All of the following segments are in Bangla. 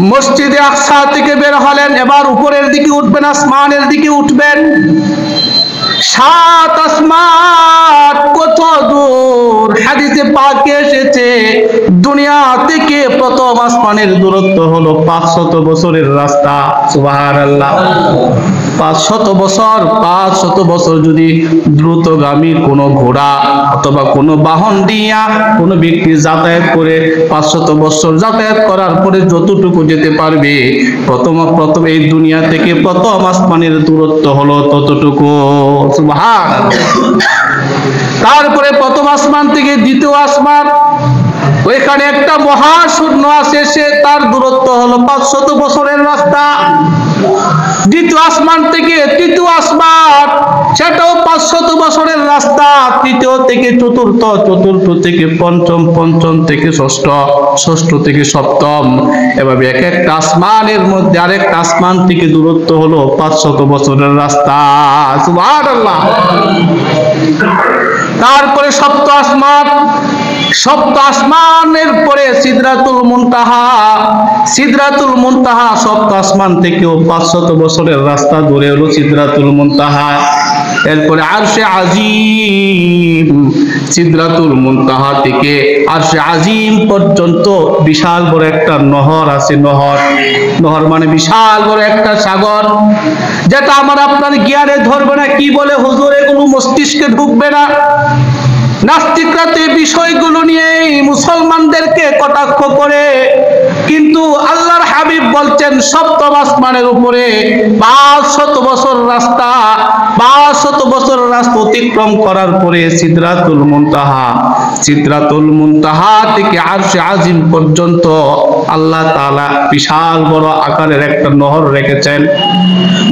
মসজিদে আকসা থেকে বের হলেন, এবার উপরের দিকে উঠবেন, আসমানের দিকে উঠবেন। 7 আসমান কত দূর? হাদিসে পাকে এসেছে দুনিয়া থেকে প্রথম আসমানের দূরত্ব হলো 500 বছরের রাস্তা। সুবহানাল্লাহ। 500 বছর যদি দ্রুতগামী কোনো ঘোড়া অথবা কোনো বাহন দিয়া কোনো ব্যক্তি যাতায়াত করে 500 বছর যাতায়াত করার পরে যতটুকু যেতে পারবে, প্রথম এই দুনিয়া থেকে প্রথম আসমানের দূরত্ব হলো ততটুকু। সুবহানাল্লাহ। তারপরে প্রথম আসমান থেকে দ্বিতীয় আসমান, ওইখানে একটা মহাশূন্য আছে, সে তার দূরত্ব হলো 500 বছরের রাস্তা। দ্বিতীয় আসমান থেকে তৃতীয় আসমান, সেটাও 500 বছরের রাস্তা। তৃতীয় থেকে চতুর্থ, চতুর্থ থেকে পঞ্চম, পঞ্চম থেকে ষষ্ঠ, ষষ্ঠ থেকে সপ্তম, এভাবে এক একটা আসমানের মধ্যে আরেকটা আসমান থেকে দূরত্ব হলো 500 বছরের রাস্তা। সুবহানাল্লাহ। তারপরে সপ্ত আসমান, সপ্ত আসমানের পরে সিদরাতুল মুনতাহা। সিদরাতুল মুনতাহা সপ্ত আসমান থেকেও 500 বছরের রাস্তা দূরে হলো সিদরাতুল মুনতাহা। এরপরে আরশে আজিম, সিদরাতুল মুনতাহা থেকে আরশে আজিম পর্যন্ত বিশাল বড় একটা নহর আছে। নহর, নহর মানে বিশাল বড় একটা সাগর, যেটা আমার আপনার জ্ঞানে ধরবে না। কি বলে হুজুর, এগুলো মস্তিষ্কে ঢুকবে না। নাস্তিকরা তো এই বিষয়গুলো নিয়ে মুসলমানদেরকে কটাক্ষ করে, কিন্তু আল্লাহর হাবিব বলছেন সপ্তম আসমানের উপরে 500 বছর রাস্তা। 500 বছর রাস্তা অতিক্রম করার পরে সিদরাতুল মুনতাহা, সিদরাতুল মুনতাহা থেকে আরশে আজিম পর্যন্ত আল্লাহ তাআলা বিশাল বড় আকারের একটা নহর রেখেছেন,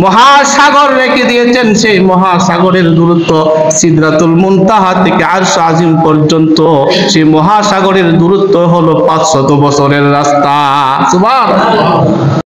মহাসাগর রেখে দিয়েছেন। সেই মহাসাগরের দূরত্ব সিদরাতুল মুনতাহা থেকে আরশে আজিম পর্যন্ত, সেই মহাসাগরের দূরত্ব হলো 500 বছরের রাস্তা। সুবহানাল্লাহ।